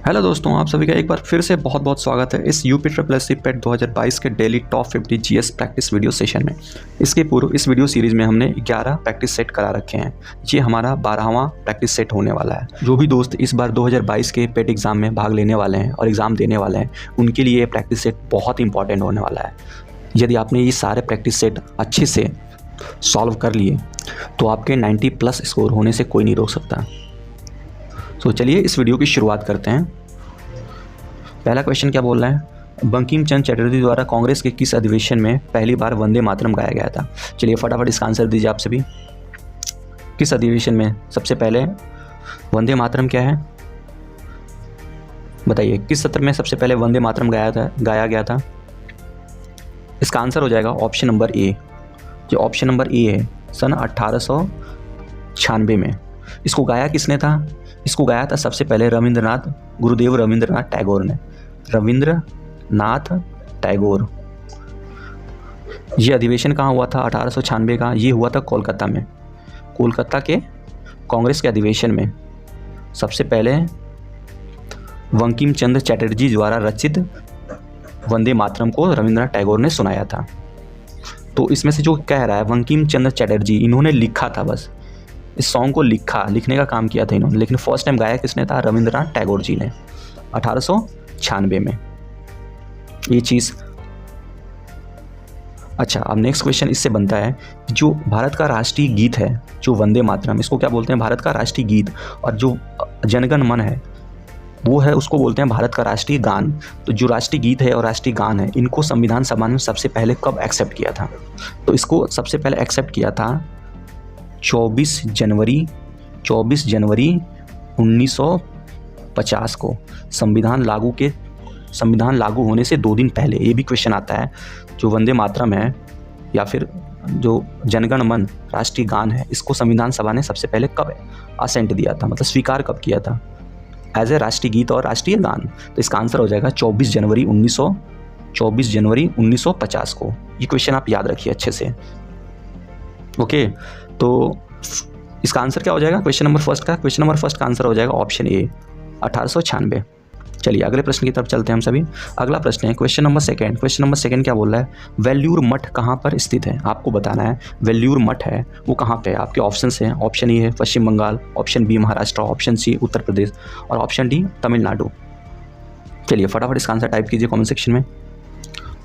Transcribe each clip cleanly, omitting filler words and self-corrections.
Hello दोस्तों, आप सभी का एक बार फिर से बहुत बहुत स्वागत है इस यूपी ट्रिपल एस सी पेट 2022 के daily top 50 GS practice video session में। इसके पूर्व इस वीडियो सीरीज़ में हमने 11 प्रैक्टिस सेट करा रखे हैं। ये हमारा 12वां प्रैक्टिस सेट होने वाला है। जो भी दोस्त इस बार 2022 के पेट एग्ज़ाम में भाग लेने वाले हैं और एग्ज़ाम देने वाले हैं, उनके लिए ये प्रैक्टिस सेट बहुत इंपॉर्टेंट होने वाला है। यदि आपने ये सारे प्रैक्टिस सेट अच्छे से सॉल्व कर लिए तो आपके 90+ स्कोर होने से कोई नहीं रोक सकता। तो चलिए इस वीडियो की शुरुआत करते हैं। पहला क्वेश्चन क्या बोल रहा है, बंकिम चंद्र चटर्जी द्वारा कांग्रेस के किस अधिवेशन में पहली बार वंदे मातरम गाया गया था। चलिए फटाफट इसका आंसर दीजिए आप सभी। किस अधिवेशन में सबसे पहले वंदे मातरम क्या है, बताइए। किस सत्र में सबसे पहले वंदे मातरम गाया गया था। इसका आंसर हो जाएगा ऑप्शन नंबर ए। जो ऑप्शन नंबर ए है, सन 1896 में। इसको गाया किसने था? इसको गाया था सबसे पहले गुरुदेव रविंद्रनाथ टैगोर ने। रविंद्रनाथ टैगोर। ये अधिवेशन कहाँ हुआ था? 1896 का। ये हुआ था कोलकाता में। कोलकाता के कांग्रेस के अधिवेशन में सबसे पहले बंकिम चंद्र चटर्जी द्वारा रचित वंदे मातरम को रविंद्रनाथ टैगोर ने सुनाया था। तो इसमें से जो कह रहा है बंकिम चंद्र चटर्जी, इन्होंने लिखा था, बस इस सॉन्ग को लिखने का काम किया था इन्होंने, लेकिन फर्स्ट टाइम गाया किसने था? रविंद्रनाथ टैगोर जी ने 1896 में। ये चीज़। अच्छा, अब नेक्स्ट क्वेश्चन इससे बनता है, जो भारत का राष्ट्रीय गीत है, जो वंदे मातरम, इसको क्या बोलते हैं? भारत का राष्ट्रीय गीत। और जो जनगण मन है वो है, उसको बोलते हैं भारत का राष्ट्रीय गान। तो जो राष्ट्रीय गीत है और राष्ट्रीय गान है, इनको संविधान सभा ने सबसे पहले कब एक्सेप्ट किया था? तो इसको सबसे पहले एक्सेप्ट किया था 24 जनवरी 1950 को। संविधान लागू होने से 2 दिन पहले। ये भी क्वेश्चन आता है, जो वंदे मातरम है या फिर जो जनगण मन राष्ट्रीय गान है, इसको संविधान सभा ने सबसे पहले कब असेंट दिया था, मतलब स्वीकार कब किया था एज ए राष्ट्रीय गीत और राष्ट्रीय गान? तो इसका आंसर हो जाएगा 24 जनवरी 1950 को। ये क्वेश्चन आप याद रखिए अच्छे से, ओके। तो इसका आंसर क्या हो जाएगा क्वेश्चन नंबर फर्स्ट का आंसर हो जाएगा ऑप्शन ए, 1896। चलिए अगले प्रश्न की तरफ चलते हैं हम सभी। अगला प्रश्न है क्वेश्चन नंबर सेकंड क्या बोल रहा है, वेल्लूर मठ कहाँ पर स्थित है? आपको बताना है वेल्लूर मठ है वो कहाँ पे है। आपके ऑप्शन हैं, ऑप्शन ए है Paschim Bangal, option B Maharashtra, option C Uttar Pradesh और ऑप्शन डी तमिलनाडु। चलिए फटाफट इसका आंसर टाइप कीजिए कॉमेंट सेक्शन में।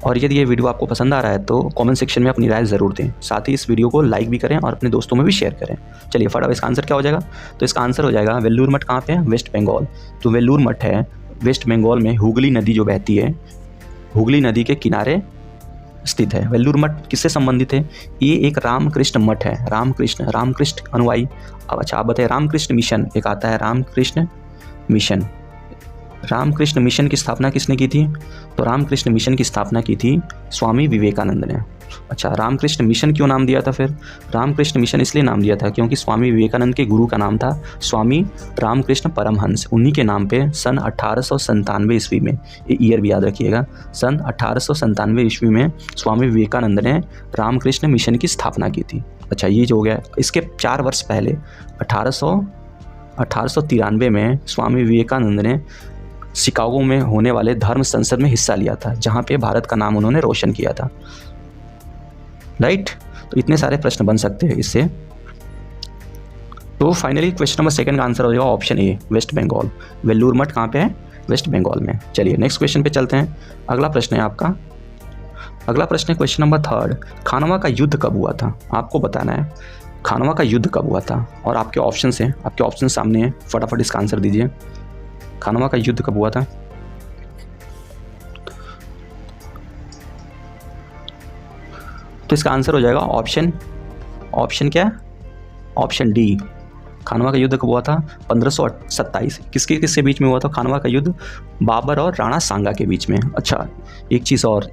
और यदि ये वीडियो आपको पसंद आ रहा है तो कमेंट सेक्शन में अपनी राय ज़रूर दें। साथ ही इस वीडियो को लाइक भी करें और अपने दोस्तों में भी शेयर करें। चलिए फटाफट इसका आंसर क्या हो जाएगा? तो इसका आंसर हो जाएगा वेल्लूर मठ कहाँ पे है? वेस्ट बंगाल। तो वेल्लूर मठ है वेस्ट बंगाल में, हुगली नदी जो बहती है, हुगली नदी के किनारे स्थित है। वेल्लूर मठ किससे संबंधित है? ये एक रामकृष्ण मठ है। रामकृष्ण अनुयायी। अब अच्छा आप बताइए, रामकृष्ण मिशन एक आता है, रामकृष्ण मिशन की स्थापना किसने की थी? तो रामकृष्ण मिशन की स्थापना की थी स्वामी विवेकानंद ने। अच्छा, रामकृष्ण मिशन क्यों नाम दिया था फिर? रामकृष्ण मिशन इसलिए नाम दिया था क्योंकि स्वामी विवेकानंद के गुरु का नाम था स्वामी रामकृष्ण परमहंस। उन्हीं के नाम पे सन 1897 ईस्वी में, ये ईयर भी याद रखिएगा, सन 1897 ईस्वी में स्वामी विवेकानंद ने रामकृष्ण मिशन की स्थापना की थी। अच्छा, ये जो हो गया। इसके 4 वर्ष पहले 1893 में स्वामी विवेकानंद ने शिकागो में होने वाले धर्म संसद में हिस्सा लिया था, जहाँ पे भारत का नाम उन्होंने रोशन किया था, राइट। तो इतने सारे प्रश्न बन सकते हैं इससे। तो फाइनली क्वेश्चन नंबर सेकंड का आंसर हो जाएगा ऑप्शन ए, वेस्ट बंगाल। वेल्लूर मठ कहाँ पे है? वेस्ट बंगाल में। चलिए नेक्स्ट क्वेश्चन पे चलते हैं। अगला प्रश्न है क्वेश्चन नंबर थर्ड, खानवा का युद्ध कब हुआ था? आपको बताना है खानवा का युद्ध कब हुआ था। और आपके ऑप्शन हैं, आपके ऑप्शन सामने हैं, फटाफट इसका आंसर दीजिए। खानवा का युद्ध कब हुआ था? तो इसका आंसर हो जाएगा ऑप्शन क्या है? Option D. खानवा का युद्ध कब हुआ था? 1527। किसके बीच में हुआ था खानवा का युद्ध? बाबर और राणा सांगा के बीच में। अच्छा, एक चीज़ और,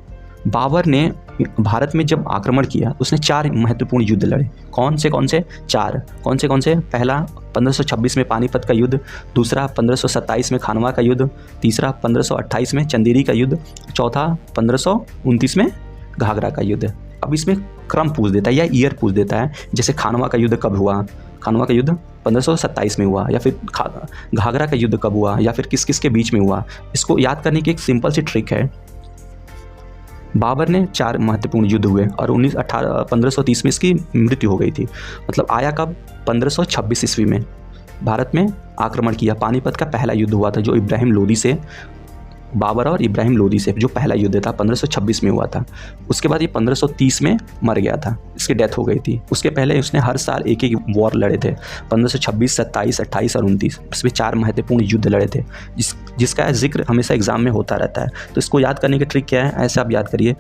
बाबर ने भारत में जब आक्रमण किया उसने 4 महत्वपूर्ण युद्ध लड़े। कौन से 4? कौन से? पहला 1526 में पानीपत का युद्ध, दूसरा 1527 में खानवा का युद्ध, तीसरा 1528 में चंदेरी का युद्ध, चौथा 1529 में घाघरा का युद्ध। अब इसमें क्रम पूछ देता है या ईयर पूछ देता है, जैसे खानवा का युद्ध कब हुआ, खानवा का युद्ध 1527 में हुआ, या फिर घाघरा का युद्ध कब हुआ, या फिर किस किस के बीच में हुआ। इसको याद करने की एक सिंपल सी ट्रिक है। बाबर ने 4 महत्वपूर्ण युद्ध हुए और 1530 में इसकी मृत्यु हो गई थी। मतलब आया कब? 1526 ईस्वी में भारत में आक्रमण किया। पानीपत का पहला युद्ध हुआ था, जो इब्राहिम लोदी से, बाबर और इब्राहिम लोदी से जो पहला युद्ध था 1526 में हुआ था। उसके बाद ये 1530 में मर गया था, इसकी डेथ हो गई थी। उसके पहले उसने हर साल एक एक वॉर लड़े थे, 1526, 27, 28 और 29। इसमें 4 महत्वपूर्ण युद्ध लड़े थे, जिसका जिक्र हमेशा एग्जाम में होता रहता है। तो इसको याद करने की ट्रिक क्या है? ऐसे आप याद करिए,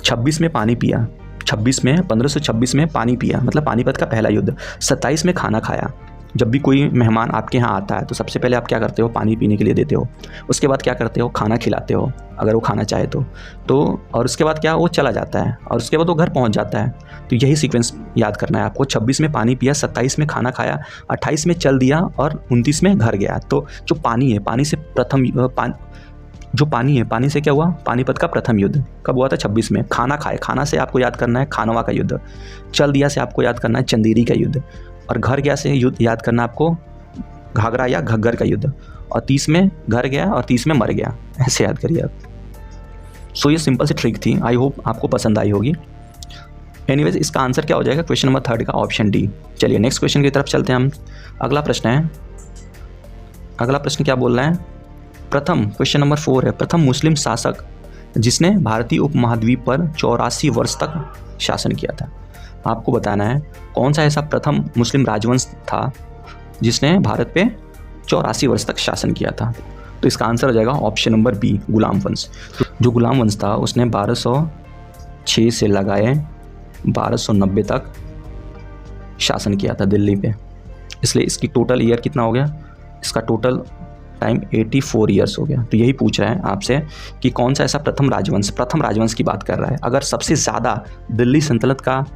26 में पानी पिया, 1526 में पानी पिया मतलब पानीपत का पहला युद्ध। 27 में खाना खाया। जब भी कोई मेहमान आपके यहाँ आता है तो सबसे पहले आप क्या करते हो? पानी पीने के लिए देते हो। उसके बाद क्या करते हो? खाना खिलाते हो, अगर वो खाना चाहे तो और उसके बाद क्या? वो चला जाता है और उसके बाद वो घर पहुँच जाता है। तो यही सीक्वेंस याद करना है आपको। 26 में पानी पिया, 27 में खाना खाया, 28 में चल दिया और 29 में घर गया। तो जो पानी है, पानी से प्रथम पानी से क्या हुआ? पानीपत का प्रथम युद्ध कब हुआ था? 26 में। खाना खाए, खाना से आपको याद करना है खानवा का युद्ध। चल दिया से आपको याद करना है चंदेरी का युद्ध। और घर गया से युद्ध याद करना आपको घाघरा या घग्गर का युद्ध। और 30 में घर गया और 30 में मर गया, ऐसे याद करिए आप। सो ये सिंपल सी ट्रिक थी, आई होप आपको पसंद आई होगी। एनीवेज, इसका आंसर क्या हो जाएगा? क्वेश्चन नंबर 3 का ऑप्शन डी। चलिए नेक्स्ट क्वेश्चन की तरफ चलते हैं हम। अगला प्रश्न क्या बोल रहा है? प्रथम, क्वेश्चन नंबर 4 है, प्रथम मुस्लिम शासक जिसने भारतीय उपमहाद्वीप पर 84 वर्ष तक शासन किया था। आपको बताना है कौन सा ऐसा प्रथम मुस्लिम राजवंश था जिसने भारत पे 84 वर्ष तक शासन किया था। तो इसका आंसर हो जाएगा ऑप्शन नंबर बी, गुलाम वंश। तो जो गुलाम वंश था उसने 1206 से लगाए 1290 तक शासन किया था दिल्ली पे। इसलिए इसकी टोटल ईयर कितना हो गया? इसका टोटल टाइम 84 ईयर्स हो गया। तो यही पूछ रहा है आपसे कि कौन सा ऐसा प्रथम राजवंश की बात कर रहा है। अगर सबसे ज़्यादा दिल्ली सल्तनत का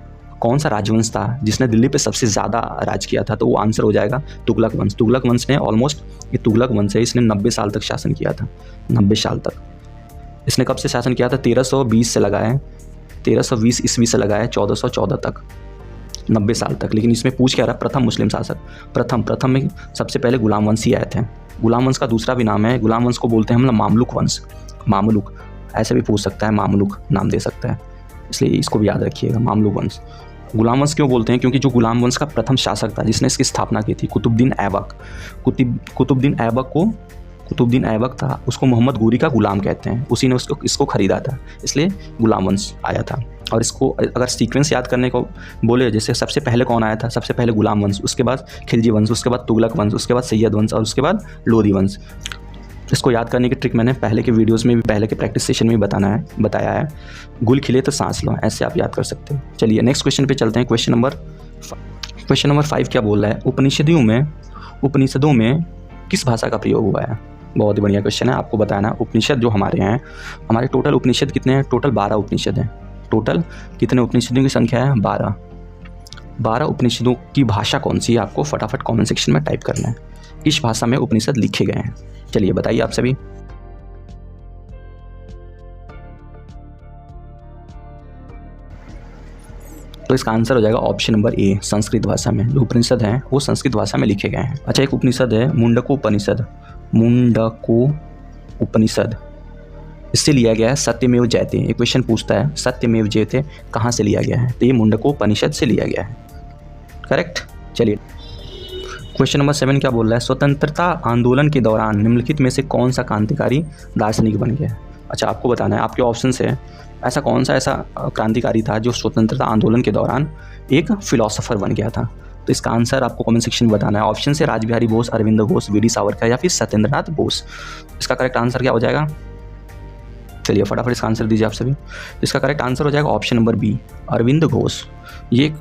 कौन सा राजवंश था जिसने दिल्ली पे सबसे ज़्यादा राज किया था, तो वो आंसर हो जाएगा तुगलक वंश। तुगलक वंश ने ये तुगलक वंश है, इसने 90 साल तक शासन किया था। 90 साल तक इसने कब से शासन किया था? 1320 से लगाए 1320 ईस्वी से लगाए 1414 तक, 90 साल तक। लेकिन इसमें पूछ क्या रहा? प्रथम मुस्लिम शासक। प्रथम में सबसे पहले गुलाम वंश ही आए थे। गुलाम वंश का दूसरा भी नाम है, गुलाम वंश को बोलते हैं हम मामलुक वंश। मामलुक ऐसे भी पूछ सकता है, मामलुक नाम दे सकता है, इसलिए इसको भी याद रखिएगा, मामलुक वंश। गुलाम वंश क्यों बोलते हैं? क्योंकि जो गुलाम वंश का प्रथम शासक था जिसने इसकी स्थापना की थी, कुतुबुद्दीन ऐबक था, उसको मोहम्मद गोरी का गुलाम कहते हैं। उसी ने इसको खरीदा था, इसलिए गुलाम वंश आया था। और इसको अगर सीक्वेंस याद करने को बोले, जैसे सबसे पहले कौन आया था? सबसे पहले गुलाम वंश, उसके बाद खिलजी वंश, उसके बाद तुगलक वंश, उसके बाद सैयद वंश और उसके बाद लोधी वंश। इसको याद करने की ट्रिक मैंने पहले के वीडियोस में भी, पहले के प्रैक्टिस सेशन में भी बताया है। गुल खिले तो सांस लो, ऐसे आप याद कर सकते हैं। चलिए नेक्स्ट क्वेश्चन पे चलते हैं। क्वेश्चन नंबर 5 क्या बोल रहा है? उपनिषदों में किस भाषा का प्रयोग हुआ है? बहुत ही बढ़िया क्वेश्चन है। आपको बताना, उपनिषद जो हमारे टोटल उपनिषद कितने हैं? टोटल 12 उपनिषद हैं। टोटल कितने उपनिषदों की संख्या है? 12 उपनिषदों की भाषा कौन सी है? आपको फटाफट कमेंट सेक्शन में टाइप करना है। किस भाषा में उपनिषद लिखे गए हैं? चलिए बताइए आप सभी। तो इसका आंसर हो जाएगा ऑप्शन नंबर ए, संस्कृत भाषा में। जो उपनिषद हैं वो संस्कृत भाषा में लिखे गए हैं। अच्छा, एक उपनिषद है मुंडकोपनिषद। इससे लिया गया है सत्यमेव जयते। एक क्वेश्चन पूछता है सत्यमेव जयते कहाँ से लिया गया है? तो ये मुंडकोपनिषद से लिया गया है। करेक्ट। चलिए क्वेश्चन नंबर 7 क्या बोल रहा है? स्वतंत्रता आंदोलन के दौरान निम्नलिखित में से कौन सा क्रांतिकारी दार्शनिक बन गया? अच्छा, आपको बताना है, आपके ऑप्शन है ऐसा कौन सा ऐसा क्रांतिकारी था जो स्वतंत्रता आंदोलन के दौरान एक फिलोसोफर बन गया था। तो इसका आंसर आपको कमेंट सेक्शन में बताना है। ऑप्शन से राजबिहारी बोस, अरविंद घोष, वी डी सावरकर या फिर सत्येंद्रनाथ बोस। इसका करेक्ट आंसर क्या हो जाएगा? चलिए फटाफट इसका आंसर दीजिए आप सभी। इसका करेक्ट आंसर हो जाएगा option number B, Aurobindo Ghosh. ये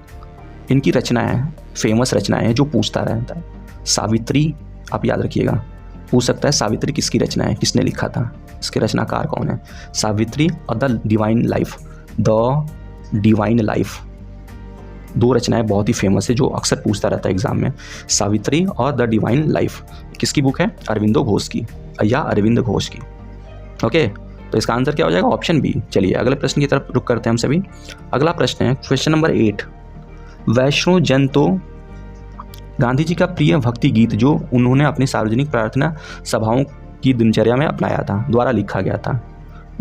इनकी रचना है, फेमस रचनाएं हैं जो पूछता रहता है। सावित्री, आप याद रखिएगा, पूछ सकता है सावित्री किसकी रचना है, किसने लिखा था, इसके रचनाकार कौन है? सावित्री और द डिवाइन लाइफ, 2 रचनाएं बहुत ही फेमस है जो अक्सर पूछता रहता है एग्जाम में। सावित्री और द डिवाइन लाइफ किसकी बुक है? अरविंदो घोष की या अरविंद घोष की। ओके, तो इसका आंसर क्या हो जाएगा? Option B. चलिए अगले प्रश्न की तरफ रुक करते हैं हम सभी। अगला प्रश्न है क्वेश्चन नंबर 8। वैष्णो जन तो गांधी जी का प्रिय भक्ति गीत जो उन्होंने अपनी सार्वजनिक प्रार्थना सभाओं की दिनचर्या में अपनाया था, द्वारा लिखा गया था।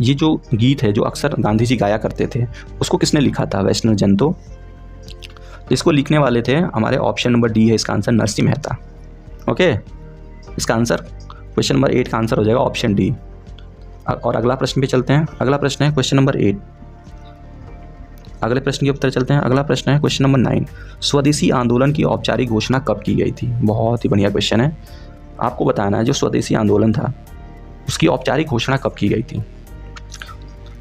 ये जो गीत है जो अक्सर गांधी जी गाया करते थे, उसको किसने लिखा था? वैष्णो जन तो। इसको लिखने वाले थे हमारे ऑप्शन नंबर डी है इसका आंसर, नरसिंह मेहता। ओके, इसका आंसर क्वेश्चन नंबर 8 का आंसर हो जाएगा ऑप्शन डी। और अगला प्रश्न पे चलते हैं। अगला प्रश्न है क्वेश्चन नंबर 8। अगले प्रश्न के उत्तर चलते हैं। अगला प्रश्न है क्वेश्चन नंबर 9। स्वदेशी आंदोलन की औपचारिक घोषणा कब की गई थी? बहुत ही बढ़िया क्वेश्चन है। आपको बताना है जो स्वदेशी आंदोलन था उसकी औपचारिक घोषणा कब की गई थी।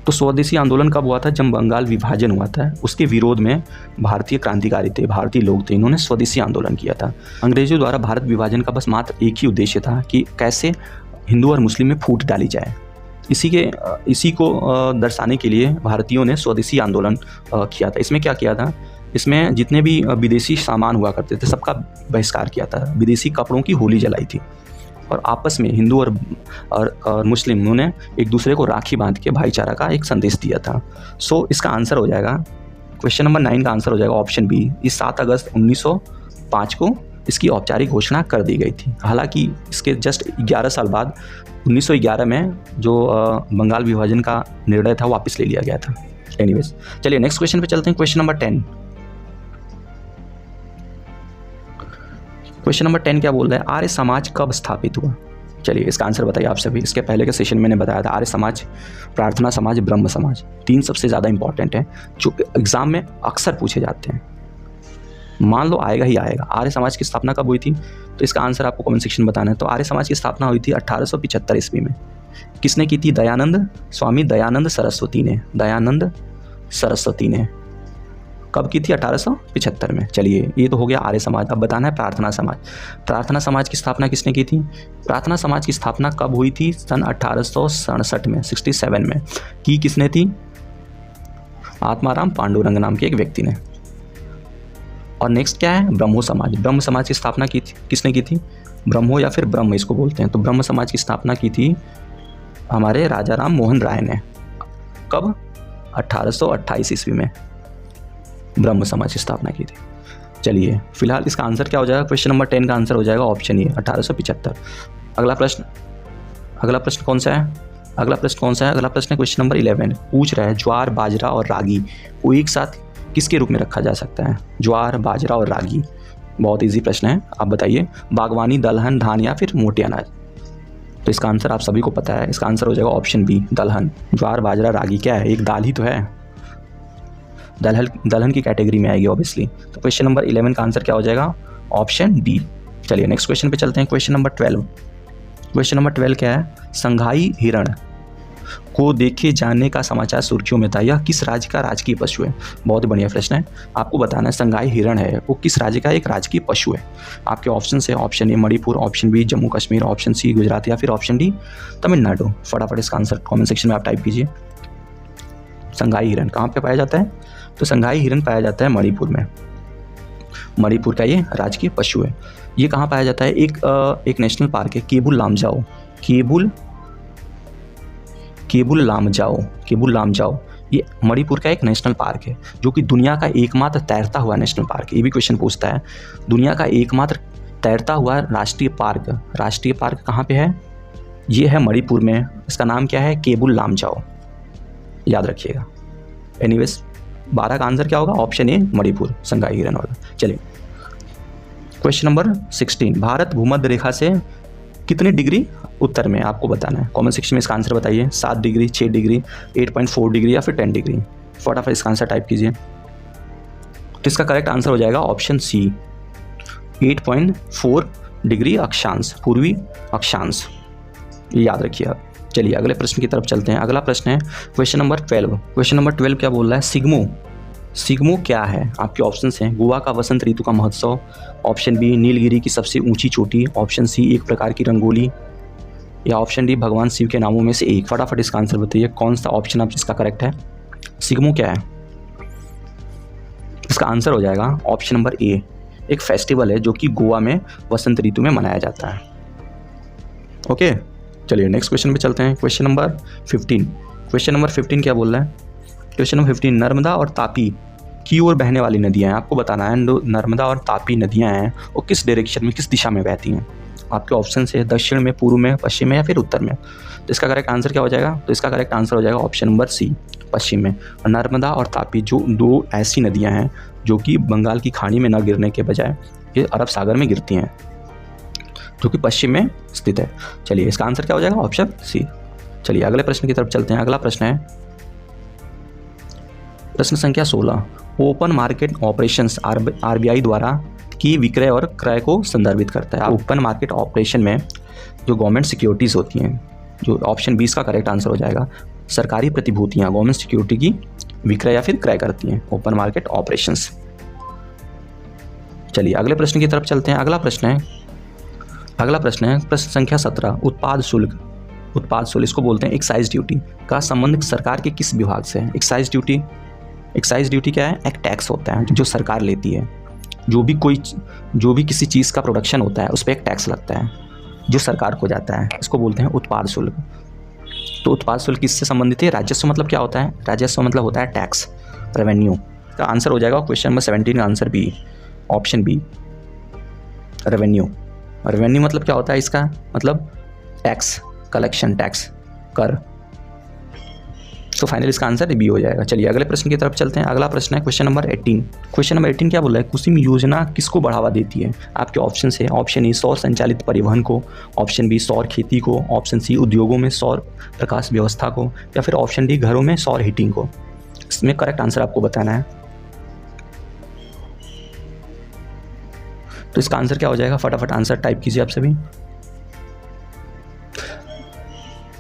तो स्वदेशी आंदोलन कब हुआ था? जब बंगाल विभाजन हुआ था, उसके विरोध में भारतीय क्रांतिकारी थे, भारतीय लोग थे, इन्होंने स्वदेशी आंदोलन किया था। अंग्रेजों द्वारा भारत विभाजन का बस मात्र एक ही उद्देश्य था कि कैसे हिंदू और मुस्लिम में फूट डाली जाए। इसी को दर्शाने के लिए भारतीयों ने स्वदेशी आंदोलन किया था। इसमें क्या किया था? इसमें जितने भी विदेशी सामान हुआ करते थे सबका बहिष्कार किया था। विदेशी कपड़ों की होली जलाई थी और आपस में हिंदू और मुस्लिम उन्होंने एक दूसरे को राखी बांध के भाईचारा का एक संदेश दिया था। सो इसका आंसर हो जाएगा क्वेश्चन नंबर 9 का आंसर हो जाएगा ऑप्शन बी। इस 7 अगस्त 1905 को इसकी औपचारिक घोषणा कर दी गई थी। हालांकि इसके जस्ट 11 साल बाद 1911 में जो बंगाल विभाजन का निर्णय था वापस ले लिया गया था। एनीवेज, चलिए नेक्स्ट क्वेश्चन पे चलते हैं। Question number 10। क्वेश्चन नंबर 10 क्या बोल रहा है? आर्य समाज कब स्थापित हुआ? चलिए इसका आंसर बताइए आप सभी। इसके पहले के सेशन में मैंने बताया था आर्य समाज, प्रार्थना समाज, ब्रह्म समाज, 3 सबसे ज़्यादा इंपॉर्टेंट है जो एग्जाम में अक्सर पूछे जाते हैं। मान लो आएगा ही आएगा। आर्य समाज की स्थापना कब हुई थी? तो इसका आंसर आपको कमेंट सेक्शन में बताना है। तो आर्य समाज की स्थापना हुई थी 1875 ईस्वी में। किसने की थी? स्वामी दयानंद सरस्वती ने। दयानंद सरस्वती ने कब की थी? 1875 में। चलिए ये तो हो गया आर्य समाज। अब बताना है प्रार्थना समाज। प्रार्थना समाज की स्थापना किसने की थी? प्रार्थना समाज की स्थापना कब हुई थी? सन 1867 में, 67 में की किसने थी? आत्माराम पांडुरंग नाम के एक व्यक्ति ने। और नेक्स्ट क्या है? ब्रह्मो समाज। ब्रह्म समाज की स्थापना की थी किसने की थी? ब्रह्मो या फिर ब्रह्म इसको बोलते हैं। तो ब्रह्म समाज की स्थापना की थी हमारे राजा राम मोहन राय ने। कब? 1828 ईस्वी में ब्रह्म समाज की स्थापना की थी। चलिए फिलहाल इसका आंसर क्या हो जाएगा? क्वेश्चन नंबर 10 का आंसर हो जाएगा ऑप्शन ए, 1875। अगला प्रश्न कौन सा है? अगला प्रश्न है क्वेश्चन नंबर 11। पूछ रहा है ज्वार, बाजरा और रागी को एक साथ किसके रूप में रखा जा सकता है? ज्वार, बाजरा और रागी। बहुत इजी प्रश्न है, आप बताइए। बागवानी, दलहन, धान या फिर मोटे अनाज? तो इसका आंसर आप सभी को पता है। इसका आंसर हो जाएगा ऑप्शन बी, दलहन। ज्वार, बाजरा, रागी क्या है? एक दाल ही तो है। दलहन की कैटेगरी में आएगी ऑब्वियसली। तो क्वेश्चन नंबर 11 का आंसर क्या हो जाएगा? Option D. चलिए नेक्स्ट क्वेश्चन पे चलते हैं। Question number 12। क्वेश्चन नंबर 12 क्या है? संघाई हिरण को देखे जाने का समाचार सुर्खियों में था। यह किस राज्य का राजकीय पशु है? बहुत ही बढ़िया प्रश्न है। आपको बताना है संघाई हिरण है वो किस राज्य का एक राजकीय पशु है। आपके ऑप्शन है option A Manipur, option B Jammu Kashmir, option C Gujarat या फिर ऑप्शन डी तमिलनाडु। फटाफट इसका आंसर कमेंट सेक्शन में आप टाइप कीजिए। संघाई हिरण कहाँ पे पाया जाता है? तो संघाई हिरण पाया जाता है मणिपुर में। मणिपुर का ये राजकीय पशु है। ये कहाँ पाया जाता है? एक नेशनल पार्क है केबुल लामजाओ। ये मणिपुर का एक नेशनल पार्क है जो कि दुनिया का एकमात्र तैरता हुआ नेशनल पार्क है। ये भी क्वेश्चन पूछता है। दुनिया का एकमात्र तैरता हुआ राष्ट्रीय पार्क कहाँ पे है? ये है मणिपुर में। इसका नाम क्या है? केबुल लामजाओ, याद रखिएगा। एनीवेज 12 का आंसर क्या होगा? ऑप्शन ए मणिपुर, संघाई हिरण वाला। चलिए क्वेश्चन नंबर 16। भारत भूमध्य रेखा से कितने डिग्री उत्तर में? आपको बताना है। कमेंट सेक्शन में इसका आंसर बताइए। 7 डिग्री, 6 डिग्री, 8.4 डिग्री या फिर 10 डिग्री। फटाफट इसका आंसर टाइप कीजिए। तो इसका करेक्ट आंसर हो जाएगा ऑप्शन सी, 8.4 डिग्री अक्षांश, पूर्वी अक्षांश। ये याद रखिए आप। चलिए अगले प्रश्न की तरफ चलते हैं। अगला प्रश्न है क्वेश्चन नंबर 12। क्वेश्चन नंबर 12 क्या बोल रहा है? सिग्मो क्या है? आपके ऑप्शंस हैं गोवा का वसंत ऋतु का महोत्सव, ऑप्शन बी नीलगिरी की सबसे ऊंची चोटी, ऑप्शन सी एक प्रकार की रंगोली या ऑप्शन डी भगवान शिव के नामों में से एक। फटाफट इसका आंसर बताइए कौन सा ऑप्शन आप इसका करेक्ट है। सिग्मो क्या है? इसका आंसर हो जाएगा ऑप्शन नंबर ए, एक फेस्टिवल है जो कि गोवा में वसंत ऋतु में मनाया जाता है। ओके चलिए नेक्स्ट क्वेश्चन पे चलते हैं। क्वेश्चन नंबर 15 क्या बोल रहा है? क्वेश्चन नंबर 15 नर्मदा और तापी की ओर बहने वाली नदियाँ हैं, आपको बताना है नर्मदा और तापी नदियाँ हैं वो किस डायरेक्शन में, किस दिशा में बहती हैं। आपके ऑप्शन से दक्षिण में, पूर्व में, पश्चिम में या फिर उत्तर में। तो इसका करेक्ट आंसर क्या हो जाएगा? तो इसका करेक्ट आंसर हो जाएगा ऑप्शन नंबर सी, पश्चिम में। नर्मदा और तापी जो दो ऐसी नदियाँ हैं जो कि बंगाल की खाड़ी में न गिरने के बजाय ये अरब सागर में गिरती हैं, जो कि पश्चिम में स्थित है। चलिए इसका आंसर क्या हो जाएगा? Option C. चलिए अगले प्रश्न की तरफ चलते हैं। अगला प्रश्न है प्रश्न संख्या 16। ओपन मार्केट ऑपरेशंस आरबीआई द्वारा की विक्रय और क्रय को संदर्भित करता है। ओपन मार्केट ऑपरेशन में जो गवर्नमेंट सिक्योरिटीज़ होती हैं, जो ऑप्शन 20 का करेक्ट आंसर हो जाएगा, सरकारी प्रतिभूतियाँ गवर्नमेंट सिक्योरिटी की विक्रय या फिर क्रय करती हैं, ओपन मार्केट ऑपरेशंस। चलिए अगले प्रश्न की तरफ चलते हैं। अगला प्रश्न है प्रश्न संख्या 17। उत्पाद शुल्क इसको बोलते हैं एक्साइज ड्यूटी का संबंध सरकार के किस विभाग से है? एक्साइज ड्यूटी क्या है? एक टैक्स होता है जो सरकार लेती है। जो भी किसी चीज़ का प्रोडक्शन होता है उस पर एक टैक्स लगता है जो सरकार को जाता है, इसको बोलते हैं उत्पाद शुल्क। तो उत्पाद शुल्क किससे संबंधित है? राजस्व मतलब क्या होता है? राजस्व मतलब होता है टैक्स, रेवेन्यू। का आंसर हो जाएगा क्वेश्चन नंबर 17 का answer B, option B, revenue. Revenue मतलब क्या होता है? इसका मतलब टैक्स कलेक्शन, टैक्स कर। तो फाइनल इसका आंसर बी हो जाएगा। चलिए अगले प्रश्न की तरफ चलते हैं। अगला प्रश्न है क्वेश्चन नंबर 18। क्वेश्चन नंबर 18 क्या बोल रहा है? कुसुम योजना किसको बढ़ावा देती है? आपके ऑप्शन से ऑप्शन ए सौर संचालित परिवहन को, ऑप्शन बी सौर खेती को, ऑप्शन सी उद्योगों में सौर प्रकाश व्यवस्था को, या फिर ऑप्शन डी घरों में सौर हीटिंग को। इसमें करेक्ट आंसर आपको बताना है। तो इसका आंसर क्या हो जाएगा? फटाफट आंसर टाइप कीजिए आप सभी।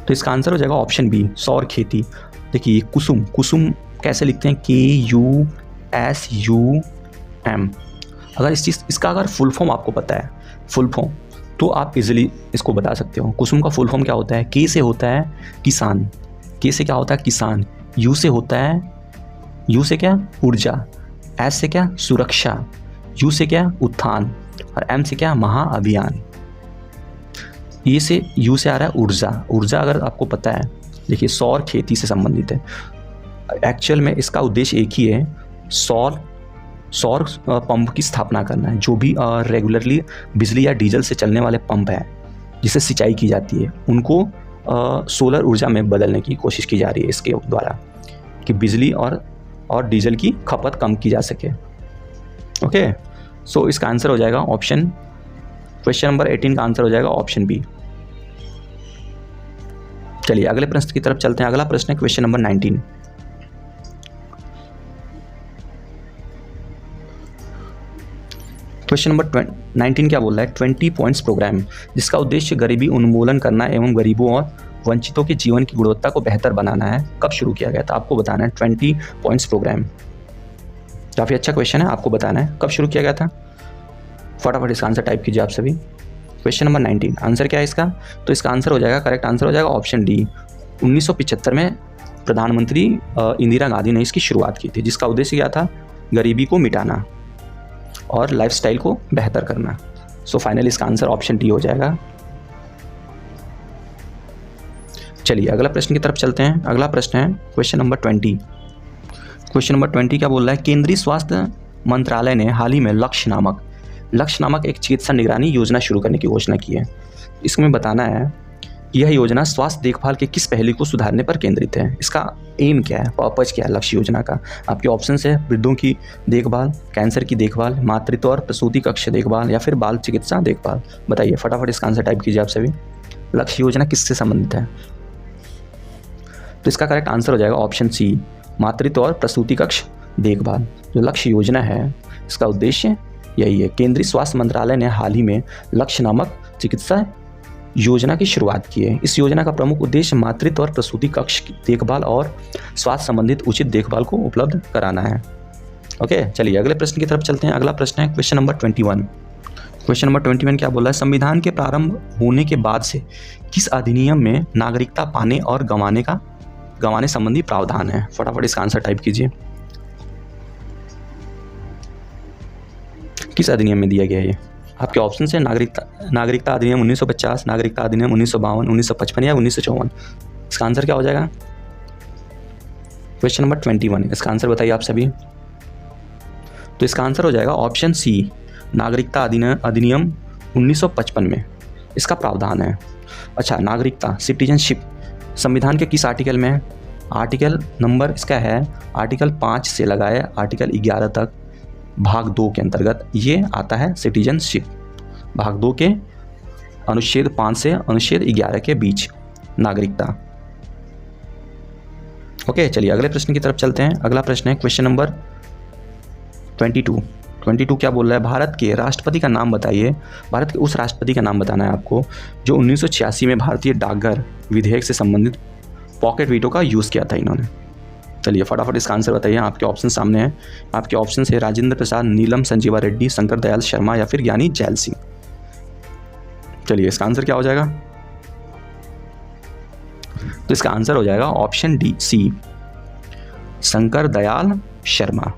तो इसका आंसर हो जाएगा ऑप्शन बी, सौर खेती। देखिए कुसुम कैसे लिखते हैं? KUSUM। अगर इसका अगर फुल फॉर्म आपको पता है, फुल फॉर्म, तो आप इजीली इसको बता सकते हो। कुसुम का फुल फॉर्म क्या होता है? K से होता है किसान, K से क्या होता है? किसान। U से होता है, U से क्या? ऊर्जा। S से क्या? सुरक्षा। U से क्या? उत्थान। और M से क्या? महाअभियान। ये से U से आ रहा है ऊर्जा अगर आपको पता है, देखिए सौर खेती से संबंधित है। एक्चुअल में इसका उद्देश्य एक ही है, सौर पंप की स्थापना करना है। जो भी रेगुलरली बिजली या डीजल से चलने वाले पंप हैं जिससे सिंचाई की जाती है, उनको सोलर ऊर्जा में बदलने की कोशिश की जा रही है इसके द्वारा, कि बिजली और डीजल की खपत कम की जा सके। ओके, सो इसका आंसर हो जाएगा ऑप्शन, क्वेश्चन नंबर 18 का आंसर हो जाएगा ऑप्शन बी। चलिए अगले प्रश्न की तरफ चलते हैं। अगला प्रश्न है क्वेश्चन नंबर 19। क्वेश्चन नंबर 19 क्या बोल रहा है? 20 पॉइंट्स प्रोग्राम, जिसका उद्देश्य गरीबी उन्मूलन करना एवं गरीबों और वंचितों के जीवन की गुणवत्ता को बेहतर बनाना है, कब शुरू किया गया था? आपको बताना है। 20 पॉइंट्स प्रोग्राम काफ़ी अच्छा क्वेश्चन है, आपको बताना है कब शुरू किया गया था। फटाफट इसका आंसर टाइप कीजिए आप सभी। क्वेश्चन नंबर 19 आंसर क्या है इसका? तो इसका आंसर हो जाएगा, करेक्ट आंसर हो जाएगा ऑप्शन डी। 1975 में प्रधानमंत्री इंदिरा गांधी ने इसकी शुरुआत की थी, जिसका उद्देश्य क्या था? गरीबी को मिटाना और लाइफस्टाइल को बेहतर करना। सो फाइनली इसका आंसर ऑप्शन डी हो जाएगा। चलिए अगला प्रश्न की तरफ चलते हैं। अगला प्रश्न है क्वेश्चन नंबर 20। क्वेश्चन नंबर 20 क्या बोल रहा है? केंद्रीय स्वास्थ्य मंत्रालय ने हाल ही में लक्ष्य नामक एक चिकित्सा निगरानी योजना शुरू करने की घोषणा की है। इसमें बताना है यह योजना स्वास्थ्य देखभाल के किस पहलू को सुधारने पर केंद्रित है। इसका एम क्या है, पर्पज क्या है लक्ष्य योजना का? आपके ऑप्शन है वृद्धों की देखभाल, कैंसर की देखभाल, मातृत्व और प्रसूति कक्ष देखभाल, या फिर बाल चिकित्सा देखभाल। बताइए फटाफट इसका आंसर टाइप कीजिए आप सभी। लक्ष्य योजना किससे संबंधित है? तो इसका करेक्ट आंसर हो जाएगा ऑप्शन सी, मातृत्व और प्रसूति कक्ष देखभाल। जो लक्ष्य योजना है इसका उद्देश्य यही है। केंद्रीय स्वास्थ्य मंत्रालय ने हाल ही में लक्ष्य नामक चिकित्सा योजना की शुरुआत की है। इस योजना का प्रमुख उद्देश्य मातृत्व और प्रसूति कक्ष की देखभाल और स्वास्थ्य संबंधित उचित देखभाल को उपलब्ध कराना है। ओके, चलिए अगले प्रश्न की तरफ चलते हैं। अगला प्रश्न है क्वेश्चन नंबर 21। क्वेश्चन नंबर 21 क्या बोला है? संविधान के प्रारंभ होने के बाद से किस अधिनियम में नागरिकता पाने और गंवाने संबंधी प्रावधान है? फटाफट इसका आंसर टाइप कीजिए। किस अधिनियम में दिया गया है ये? आपके ऑप्शन है नागरिकता अधिनियम 1950, नागरिकता अधिनियम 1952, 1955 या 1954। इसका आंसर क्या हो जाएगा? क्वेश्चन नंबर 21, इसका आंसर बताइए आप सभी। तो इसका आंसर हो जाएगा ऑप्शन सी, नागरिकता अधिनियम 1955 में इसका प्रावधान है। अच्छा, नागरिकता सिटीजनशिप संविधान के किस आर्टिकल में है? आर्टिकल नंबर इसका है आर्टिकल 5 से लगाए आर्टिकल 11 तक भाग 2 के अंतर्गत ये आता है सिटीजनशिप। भाग 2 के अनुच्छेद 5 से अनुच्छेद 11 के बीच नागरिकता। ओके, चलिए अगले प्रश्न की तरफ चलते हैं। अगला प्रश्न है क्वेश्चन नंबर 22 क्या बोल रहा है? भारत के राष्ट्रपति का नाम बताइए। भारत के उस राष्ट्रपति का नाम बताना है आपको जो 1986 में भारतीय डाकघर विधेयक से संबंधित पॉकेट वीटो का यूज़ किया था इन्होंने। चलिए फटाफट इसका आंसर बताइए। आपके ऑप्शन सामने हैं। आपके ऑप्शन है राजेंद्र प्रसाद, नीलम संजीवा रेड्डी, शंकर दयाल शर्मा या फिर ज्ञानी जैल सिंह। चलिए इसका आंसर क्या हो जाएगा? तो इसका आंसर हो जाएगा ऑप्शन डी, सी, शंकर दयाल शर्मा।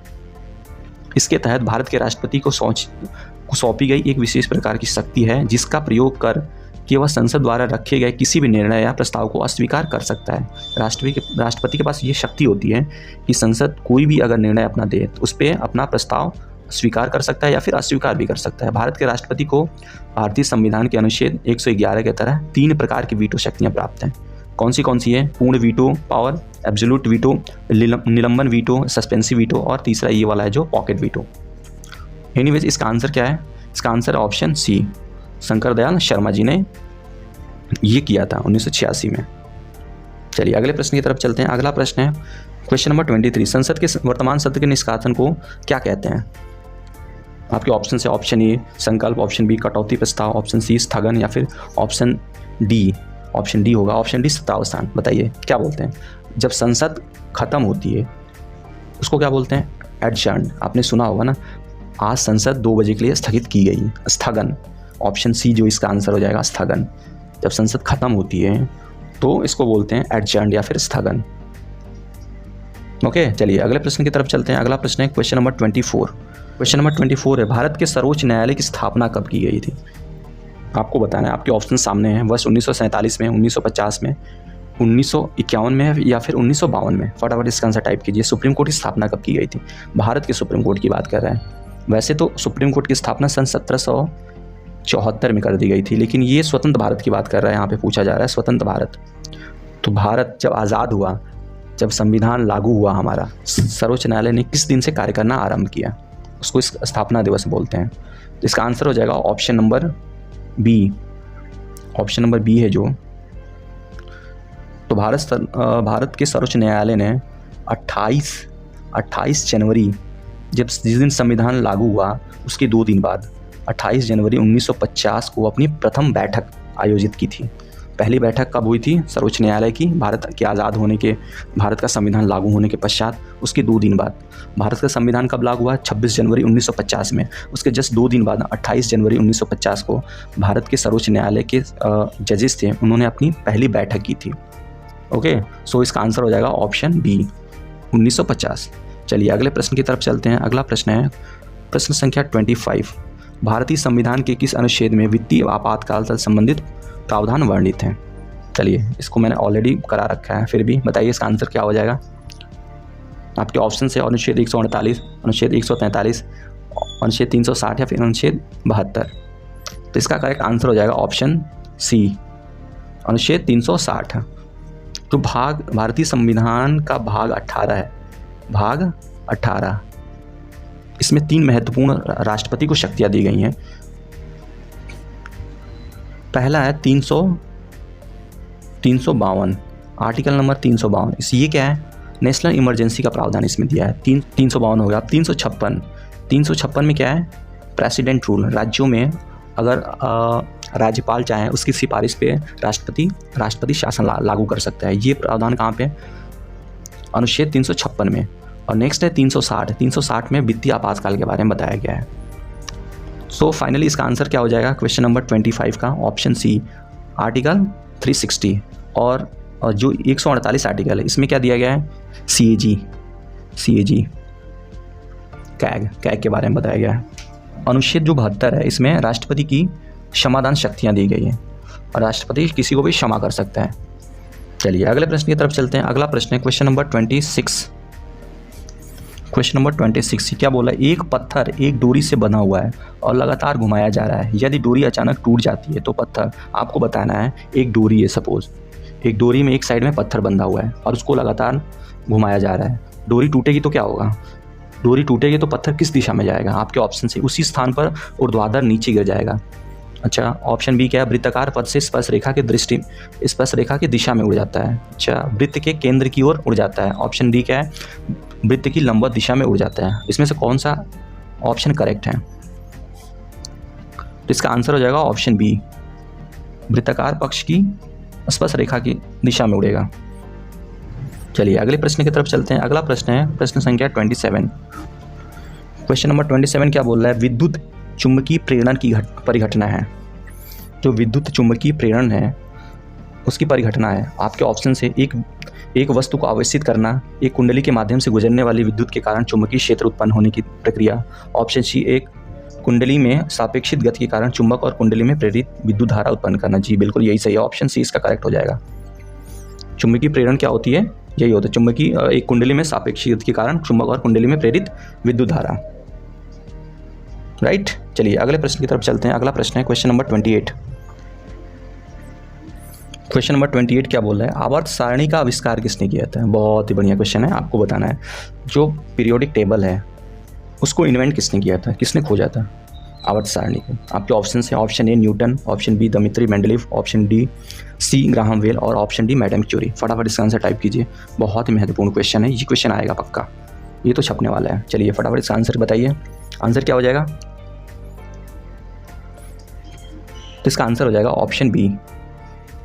इसके तहत भारत के राष्ट्रपति को सौंपी गई एक विशेष प्रकार की शक्ति है जिसका प्रयोग कर कि वह संसद द्वारा रखे गए किसी भी निर्णय या प्रस्ताव को अस्वीकार कर सकता है। राष्ट्रपति के पास ये शक्ति होती है कि संसद कोई भी अगर निर्णय अपना दे तो उस पर अपना प्रस्ताव स्वीकार कर सकता है या फिर अस्वीकार भी कर सकता है। भारत के राष्ट्रपति को भारतीय संविधान के अनुच्छेद 111 के तरह 3 प्रकार की वीटो शक्तियाँ प्राप्त हैं। कौन सी है? पूर्ण वीटो पावर, एब्सोल्यूट वीटो, निलंबन वीटो, सस्पेंसिव वीटो और तीसरा ये वाला है जो पॉकेट वीटो। एनीवेज इसका आंसर क्या है? इसका answer option C, Shankar Dayal Sharma ji ने ये किया था 1986 में। चलिए अगले प्रश्न की तरफ चलते हैं। अगला प्रश्न है क्वेश्चन नंबर 23, संसद के वर्तमान सत्र के निष्कासन को क्या कहते हैं? आपके ऑप्शन है ऑप्शन ए संकल्प, ऑप्शन बी कटौती प्रस्ताव, ऑप्शन सी स्थगन या फिर ऑप्शन डी होगा, ऑप्शन डी सत्रावसान। बताइए क्या बोलते हैं? जब संसद खत्म होती है उसको क्या बोलते हैं? एडजर्न। आपने सुना होगा ना, आज संसद 2 बजे के लिए स्थगित की गई, स्थगन। ऑप्शन सी जो इसका आंसर हो जाएगा, स्थगन। जब संसद खत्म होती है तो इसको बोलते हैं एडजर्न या फिर स्थगन। ओके, चलिए अगले प्रश्न की तरफ चलते हैं। अगला प्रश्न है क्वेश्चन नंबर 24। क्वेश्चन नंबर 24 है भारत के सर्वोच्च न्यायालय की स्थापना कब की गई थी? आपको बताना है। आपके ऑप्शन सामने हैं। वर्ष 1947 में, 1950 में, 1951 में या फिर 1952 में। फटाफट इसका आंसर टाइप कीजिए। सुप्रीम कोर्ट की स्थापना कब की गई थी? भारत के सुप्रीम कोर्ट की बात कर रहा है। वैसे तो सुप्रीम कोर्ट की स्थापना सन 1774 में कर दी गई थी, लेकिन ये स्वतंत्र भारत की बात कर रहा है। यहाँ पे पूछा जा रहा है स्वतंत्र भारत। तो भारत जब आज़ाद हुआ, जब संविधान लागू हुआ हमारा, सर्वोच्च न्यायालय ने किस दिन से कार्य करना आरंभ किया? उसको इस स्थापना दिवस बोलते हैं। तो इसका आंसर हो जाएगा option number B. Option number B है जो, तो भारत के सर्वोच्च न्यायालय ने 28 जनवरी, जिस दिन संविधान लागू हुआ उसके 2 दिन बाद 28 जनवरी 1950 को अपनी प्रथम बैठक आयोजित की थी। पहली बैठक कब हुई थी सर्वोच्च न्यायालय की? भारत के आज़ाद होने के, भारत का संविधान लागू होने के पश्चात उसके 2 दिन बाद। भारत का संविधान कब लागू हुआ? 26 जनवरी 1950 में। उसके जस्ट 2 दिन बाद 28 जनवरी 1950 को भारत के सर्वोच्च न्यायालय के जजेस थे, उन्होंने अपनी पहली बैठक की थी। ओके, सो इसका आंसर हो जाएगा ऑप्शन बी, 1950। चलिए अगले प्रश्न की तरफ चलते हैं। अगला प्रश्न है प्रश्न संख्या 25। भारतीय संविधान के किस अनुच्छेद में वित्तीय आपातकाल से संबंधित प्रावधान वर्णित हैं? चलिए इसको मैंने ऑलरेडी करा रखा है, फिर भी बताइए इसका आंसर क्या हो जाएगा? आपके ऑप्शन है अनुच्छेद 148, अनुच्छेद 143, अनुच्छेद 360 या फिर अनुच्छेद 72। तो इसका करेक्ट आंसर हो जाएगा ऑप्शन सी, अनुच्छेद 360। तो भारतीय संविधान का भाग 18 है, भाग 18। इसमें 3 महत्वपूर्ण राष्ट्रपति को शक्तियां दी गई हैं। पहला है 352, आर्टिकल नंबर 352। ये क्या है? नेशनल इमरजेंसी का प्रावधान इसमें दिया है। 352 हो गया। 356 में क्या है? President rule. राज्यों में अगर राज्यपाल चाहे उसकी सिफारिश पे राष्ट्रपति शासन लागू कर सकता है। ये प्रावधान कहाँ पे? अनुच्छेद 356 में। और नेक्स्ट है 360 में वित्तीय आपातकाल के बारे में बताया गया है। सो फाइनली इसका आंसर क्या हो जाएगा क्वेश्चन नंबर 25 का? Option C, article 360। और जो 148 आर्टिकल है इसमें क्या दिया गया है? CAG कैग के बारे में बताया गया है। अनुच्छेद जो 72 है इसमें राष्ट्रपति की क्षमादान शक्तियाँ दी गई हैं और राष्ट्रपति किसी को भी क्षमा कर सकता है। चलिए अगले प्रश्न की तरफ चलते हैं। अगला प्रश्न है क्वेश्चन नंबर 26। क्वेश्चन नंबर 26 क्या बोला, एक पत्थर एक डोरी से बना हुआ है और लगातार घुमाया जा रहा है। यदि डोरी अचानक टूट जाती है तो पत्थर, आपको बताना है एक डोरी है, सपोज एक डोरी में एक साइड में पत्थर बंधा हुआ है और उसको लगातार घुमाया जा रहा है। डोरी टूटेगी तो क्या होगा, डोरी टूटेगी तो पत्थर किस दिशा में जाएगा, आपके ऑप्शन से उसी स्थान पर ऊर्ध्वाधर नीचे गिर जाएगा। अच्छा, ऑप्शन बी क्या है, वृत्ताकार पथ से स्पर्श रेखा की दिशा में उड़ जाता है। अच्छा, वृत्त के केंद्र की ओर उड़ जाता है। ऑप्शन डी क्या है, वृत्त की लंबवत दिशा में उड़ जाता है। इसमें से कौन सा ऑप्शन करेक्ट है, तो इसका आंसर हो जाएगा ऑप्शन बी, वृत्ताकार पक्ष की स्पर्श रेखा की दिशा में उड़ेगा। चलिए अगले प्रश्न की तरफ चलते हैं। अगला प्रश्न है प्रश्न संख्या 27। क्वेश्चन नंबर 27 क्या बोल रहा है, विद्युत चुंबकीय प्रेरण की परिघटना है। जो विद्युत चुंबकीय प्रेरण है उसकी परिघटना है। आपके ऑप्शन से एक वस्तु को आवेशित करना, एक कुंडली के माध्यम से गुजरने वाली विद्युत के कारण चुंबकीय क्षेत्र उत्पन्न होने की प्रक्रिया। ऑप्शन सी, एक कुंडली में सापेक्षित गति के कारण चुंबक और कुंडली में प्रेरित विद्युत धारा उत्पन्न करना। जी बिल्कुल यही सही है, ऑप्शन सी इसका करेक्ट हो जाएगा। चुंबकीय प्रेरण क्या होती है, यही होता है चुंबकीय, एक कुंडली में सापेक्षिक गति के कारण चुंबक और कुंडली में प्रेरित विद्युत धारा, राइट। चलिए अगले प्रश्न की तरफ चलते हैं। अगला प्रश्न है क्वेश्चन नंबर 28। क्वेश्चन नंबर 28 क्या बोल रहा है, आवर्त सारणी का आविष्कार किसने किया था। बहुत ही बढ़िया क्वेश्चन है, आपको बताना है जो पीरियोडिक टेबल है उसको इन्वेंट किसने किया था, किसने खोजा था आवर्त सारणी को। आपके ऑप्शन है, option A Newton, option B Dmitri Mendeleev, option D C Graham Bell और ऑप्शन डी मैडम क्यूरी। फटाफट इसका आंसर टाइप कीजिए, बहुत ही महत्वपूर्ण क्वेश्चन है, ये क्वेश्चन आएगा पक्का, ये तो छपने वाला है। चलिए फटाफट इसका आंसर बताइए, आंसर क्या हो जाएगा, तो इसका आंसर हो जाएगा ऑप्शन बी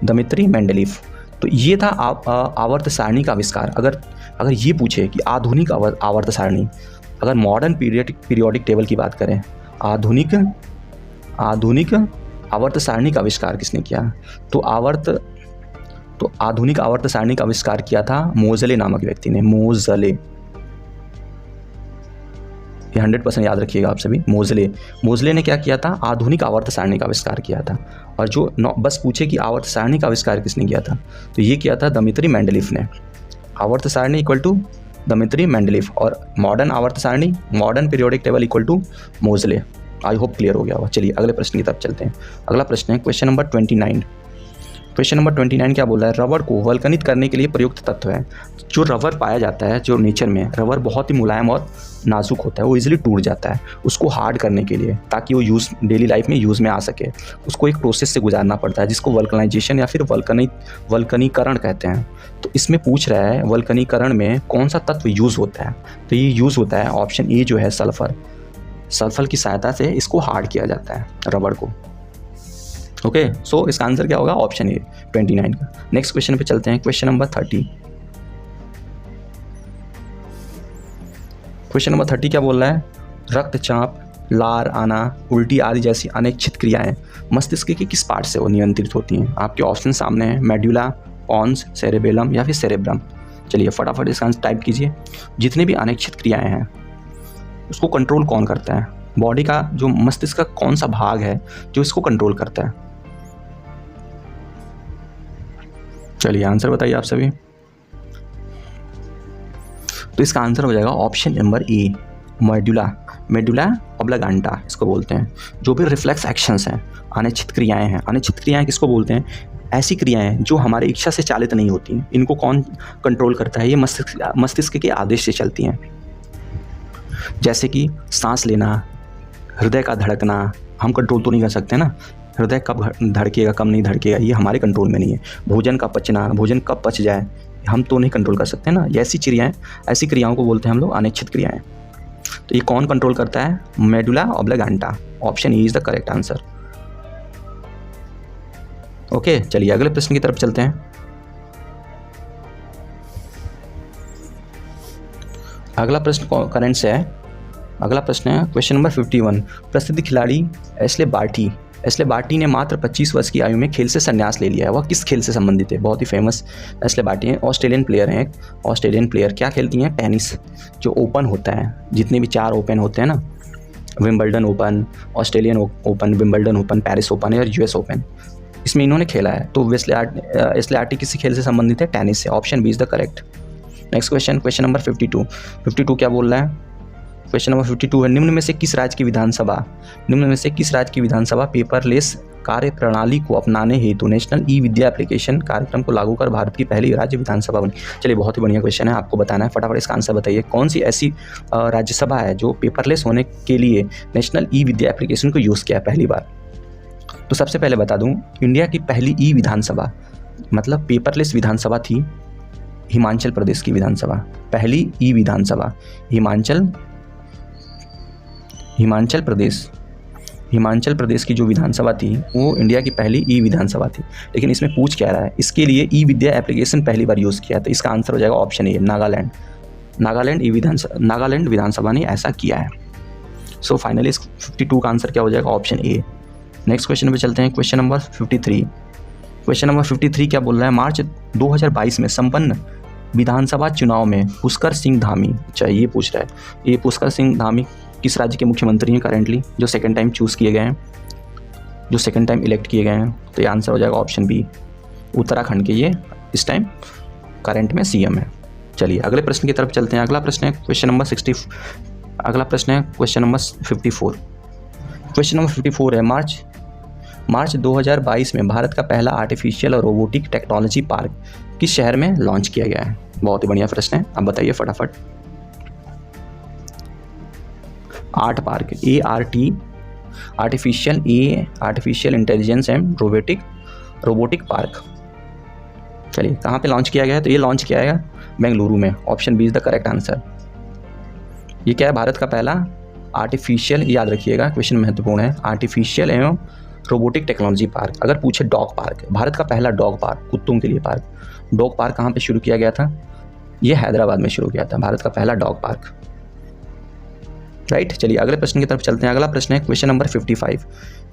दमित्री मेंडलीफ। तो ये था आवर्त सारणी का आविष्कार। अगर ये पूछे कि आधुनिक आवर्त सारणी, अगर मॉडर्न पीरियोडिक टेबल की बात करें, आधुनिक आवर्त सारणी का आविष्कार किसने किया, तो आधुनिक आवर्त सारणी का आविष्कार किया था मोज़ले नामक व्यक्ति ने। मोज़ले, ये 100% याद रखिएगा आप सभी। मोज़ले ने क्या किया था, आधुनिक आवर्त सारणी का आविष्कार किया था। और जो बस पूछे कि आवर्त सारणी का आविष्कार किसने किया था, तो ये किया था दमित्री मेंडलीफ ने। आवर्त सारणी इक्वल टू दमित्री मेंडलीफ और मॉडर्न आवर्त सारणी, modern periodic table equal to Moseley. I hope clear हो गया होगा। चलिए अगले प्रश्न की तरफ चलते हैं। अगला प्रश्न है क्वेश्चन नंबर 29। क्वेश्चन नंबर 29 क्या बोल रहा है, रबर को वल्कनित करने के लिए प्रयुक्त तत्व है। जो रबर पाया जाता है, जो नेचर में रबर बहुत ही मुलायम और नाजुक होता है, वो इजीली टूट जाता है। उसको हार्ड करने के लिए, ताकि वो डेली लाइफ में यूज़ में आ सके, उसको एक प्रोसेस से गुजारना पड़ता है जिसको वल्कनाइजेशन या फिर वल्कनीकरण कहते हैं। तो इसमें पूछ रहा है वल्कनीकरण में कौन सा तत्व यूज़ होता है, तो ये यूज़ होता है ऑप्शन ए जो है सल्फर। सल्फर की सहायता से इसको हार्ड किया जाता है रबर को। ओके, सो इसका आंसर क्या होगा, ऑप्शन ए 29 का। नेक्स्ट क्वेश्चन पे चलते हैं, क्वेश्चन नंबर 30। क्वेश्चन नंबर 30 क्या बोल रहा है, रक्तचाप, लार आना, उल्टी आदि जैसी अनैच्छिक क्रियाएं मस्तिष्क के किस पार्ट से वो नियंत्रित होती हैं। आपके ऑप्शन सामने हैं, मेडुला, पॉन्स, सेरेबेलम या फिर सेरेब्रम। चलिए फटाफट इसका आंसर टाइप कीजिए। जितने भी अनैच्छिक क्रियाएं हैं उसको कंट्रोल कौन करता है, बॉडी का जो मस्तिष्क का कौन सा भाग है जो इसको कंट्रोल करता है। चलिए आंसर बताइए आप सभी। तो इसका आंसर हो जाएगा option number A, medulla oblongata इसको बोलते हैं। जो भी रिफ्लेक्स एक्शंस हैं, अनिश्चित क्रियाएं हैं, अनिश्चित क्रियाएं किसको बोलते हैं, ऐसी क्रियाएं जो हमारी इच्छा से चालित नहीं होती, इनको कौन कंट्रोल करता है, ये मस्तिष्क के आदेश से चलती हैं। जैसे कि सांस लेना, हृदय का धड़कना, हम कंट्रोल तो नहीं कर सकते ना, हृदय कब धड़केगा कब नहीं धड़केगा ये हमारे कंट्रोल में नहीं है। भोजन का पचना, भोजन कब पच जाए हम तो नहीं कंट्रोल कर सकते ना। ऐसी क्रियाओं को बोलते हैं हम लोग अनिश्चित क्रियाएं। तो ये कौन कंट्रोल करता है, medulla oblongata. Option E is the correct answer. Okay, चलिए अगले प्रश्न की तरफ चलते हैं। अगला प्रश्न करंट से है। अगला प्रश्न है क्वेश्चन नंबर 51। प्रसिद्ध खिलाड़ी एशले बार्टी ने मात्र 25 वर्ष की आयु में खेल से संन्यास ले लिया है। वह किस खेल से संबंधित है, बहुत ही फेमस एशले बार्टी हैं, ऑस्ट्रेलियन प्लेयर हैं। ऑस्ट्रेलियन प्लेयर क्या खेलती हैं, टेनिस, जो ओपन होता है, जितने भी 4 ओपन होते हैं ना, Wimbledon open, Australian open, Wimbledon open, Paris open और यूएस ओपन, इसमें इन्होंने खेला है। तो एशले बार्टी किसी खेल से संबंधित है, टेनिस से। Option B is the correct. Next question, question number 52 क्या बोल रहा है? क्वेश्चन नंबर 52 है, निम्न में से किस राज्य की विधानसभा पेपरलेस कार्य प्रणाली को अपनाने हेतु नेशनल ई विद्या एप्लीकेशन कार्यक्रम को लागू कर भारत की पहली राज्य विधानसभा बनी? चलिए, बहुत ही बढ़िया क्वेश्चन है, आपको बताना है, फटाफट इसका आंसर बताइए। कौन सी ऐसी राज्यसभा है जो पेपरलेस होने के लिए नेशनल ई विद्या एप्लीकेशन को यूज़ किया है पहली बार? तो सबसे पहले बता दूं, इंडिया की पहली ई विधानसभा मतलब पेपरलेस विधानसभा थी हिमाचल प्रदेश की विधानसभा। पहली ई विधानसभा हिमाचल प्रदेश की जो विधानसभा थी वो इंडिया की पहली ई विधानसभा थी। लेकिन इसमें पूछ क्या रहा है, इसके लिए ई विद्या एप्लीकेशन पहली बार यूज़ किया, तो इसका आंसर हो जाएगा ऑप्शन ए, नागालैंड विधानसभा ने ऐसा किया है। सो फाइनली इस 52 का आंसर क्या हो जाएगा? ऑप्शन ए। नेक्स्ट क्वेश्चन पे चलते हैं, क्वेश्चन नंबर 53। क्वेश्चन नंबर 53 क्या बोल रहा है? मार्च 2022 में संपन्न विधानसभा चुनाव में पुष्कर सिंह धामी, अच्छा ये पूछ रहा है, ये पुष्कर सिंह धामी किस राज्य के मुख्यमंत्री हैं करेंटली, जो सेकंड टाइम चूज़ किए गए हैं, जो सेकंड टाइम इलेक्ट किए गए हैं? तो ये आंसर हो जाएगा ऑप्शन बी, उत्तराखंड के ये इस टाइम करंट में सीएम है। चलिए अगले प्रश्न की तरफ चलते हैं। अगला प्रश्न है क्वेश्चन नंबर 54। क्वेश्चन नंबर 54 है, मार्च 2022 में भारत का पहला आर्टिफिशियल और रोबोटिक टेक्नोलॉजी पार्क किस शहर में लॉन्च किया गया है? बहुत ही बढ़िया प्रश्न है, अब बताइए फटाफट। Art park, ART, artificial intelligence and robotic park. चलिए कहाँ पे लॉन्च किया गया है? तो ये लॉन्च किया गया बेंगलुरु में। Option B is the correct answer. ये क्या है? भारत का पहला आर्टिफिशियल, याद रखिएगा क्वेश्चन महत्वपूर्ण है, आर्टिफिशियल एवं रोबोटिक टेक्नोलॉजी पार्क। अगर पूछे डॉग पार्क, भारत का पहला डॉग पार्क, कुत्तों के लिए पार्क, डॉग पार्क कहाँ पे शुरू किया गया था? ये हैदराबाद में शुरू किया था, भारत का पहला डॉग पार्क, राइट। चलिए अगले प्रश्न की तरफ चलते हैं। अगला प्रश्न है क्वेश्चन नंबर 55।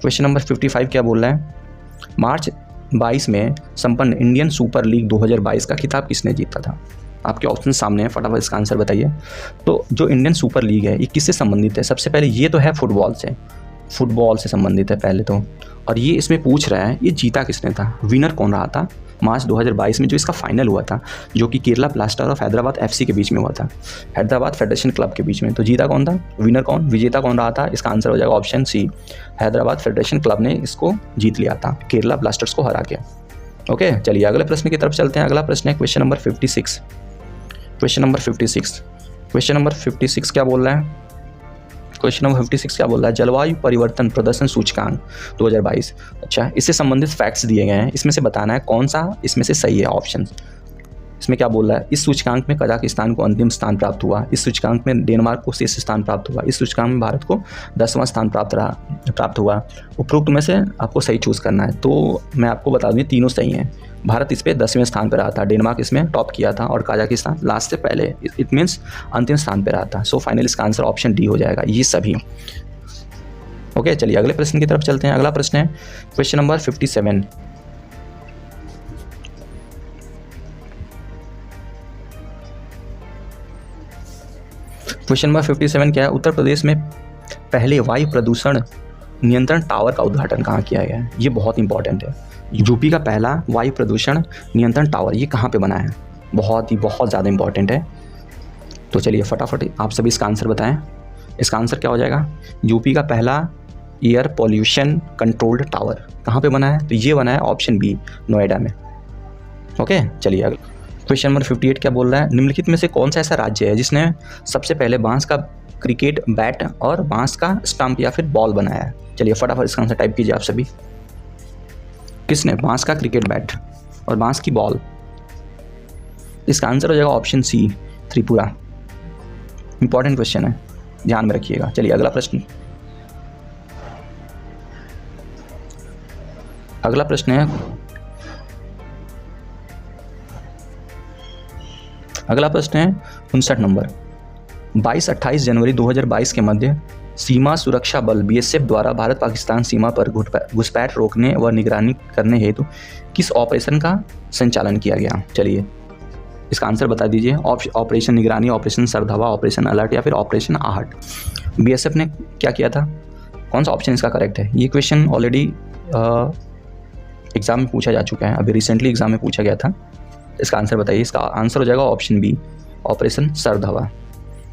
क्वेश्चन नंबर 55 क्या बोल रहा है? मार्च 22 में संपन्न इंडियन सुपर लीग 2022 का खिताब किसने जीता था? आपके ऑप्शन सामने है, फटाफट इसका आंसर बताइए। तो जो इंडियन सुपर लीग है ये किससे संबंधित है? सबसे पहले ये तो है फुटबॉल से संबंधित है पहले तो, और ये इसमें पूछ रहा है ये जीता किसने था, विनर कौन रहा था मार्च 2022 में जो इसका फाइनल हुआ था, जो कि केरला ब्लास्टर और हैदराबाद FC के बीच में हुआ था, हैदराबाद फेडरेशन क्लब के बीच में। तो जीता कौन था, विनर कौन, विजेता कौन रहा था? इसका आंसर हो जाएगा option C, Hyderabad federation club ने इसको जीत लिया था केरला ब्लास्टर्स को हरा के। ओके, चलिए अगले प्रश्न की तरफ चलते हैं। अगला प्रश्न है क्वेश्चन नंबर 56। क्वेश्चन नंबर 56 क्या बोल रहा है? क्वेश्चन नंबर 56 क्या बोल रहा है? जलवायु परिवर्तन प्रदर्शन सूचकांक 2022। अच्छा, इससे संबंधित फैक्ट्स दिए गए हैं, इसमें से बताना है कौन सा इसमें से सही है ऑप्शन। इसमें क्या बोल रहा है? इस सूचकांक में कजाकिस्तान को अंतिम स्थान प्राप्त हुआ, इस सूचकांक में डेनमार्क को शीर्ष स्थान प्राप्त हुआ, इस सूचकांक में भारत को 10वां स्थान प्राप्त हुआ। उपरोक्त में से आपको सही चूज़ करना है। तो मैं आपको बता दूँ तीनों सही हैं। भारत इस पे 10वें स्थान पर रहा था, डेनमार्क इसमें टॉप किया था और कजाकिस्तान लास्ट से पहले, इट मीन्स अंतिम स्थान पर रहा था। सो फाइनली इसका आंसर ऑप्शन डी हो जाएगा, ये सभी। ओके, चलिए अगले प्रश्न की तरफ चलते हैं। अगला प्रश्न है क्वेश्चन नंबर 57। क्वेश्चन नंबर 57 क्या है? उत्तर प्रदेश में पहले वायु प्रदूषण नियंत्रण टावर का उद्घाटन कहाँ किया गया है? ये बहुत इंपॉर्टेंट है। यूपी का पहला वायु प्रदूषण नियंत्रण टावर ये कहाँ पे बना है? बहुत ज़्यादा इंपॉर्टेंट है। तो चलिए फटाफट आप सभी इसका आंसर बताएं। इसका आंसर क्या हो जाएगा? यूपी का पहला एयर पॉल्यूशन कंट्रोल्ड टावर कहाँ पे बना है? तो ये बना है ऑप्शन बी, नोएडा में। ओके, चलिए अगला क्वेश्चन नंबर 58 क्या बोल रहा है? निम्नलिखित में से कौन सा ऐसा राज्य है जिसने सबसे पहले बांस का क्रिकेट बैट और बांस का स्टंप या फिर बॉल बनाया है? चलिए फटाफट इसका आंसर टाइप कीजिए आप सभी। किसने बांस का क्रिकेट बैट और बांस की बॉल? इसका आंसर हो जाएगा option C, Tripura. Important question है, ध्यान में रखिएगा। चलिए अगला प्रश्न है अगला प्रश्न है 59 नंबर। 22-28 जनवरी 2022 के मध्य सीमा सुरक्षा बल BSF द्वारा भारत पाकिस्तान सीमा पर घुसपैठ रोकने व निगरानी करने हेतु किस ऑपरेशन का संचालन किया गया? चलिए इसका आंसर बता दीजिए। ऑपरेशन निगरानी, ऑपरेशन सरधवा, ऑपरेशन अलर्ट या फिर ऑपरेशन आहट। BSF ने क्या किया था? कौन सा ऑप्शन इसका करेक्ट है? ये क्वेश्चन ऑलरेडी एग्जाम में पूछा जा चुका है, अभी रिसेंटली एग्जाम में पूछा गया था। इसका आंसर बताइए। इसका आंसर हो जाएगा ऑप्शन बी, ऑपरेशन सरद हवा।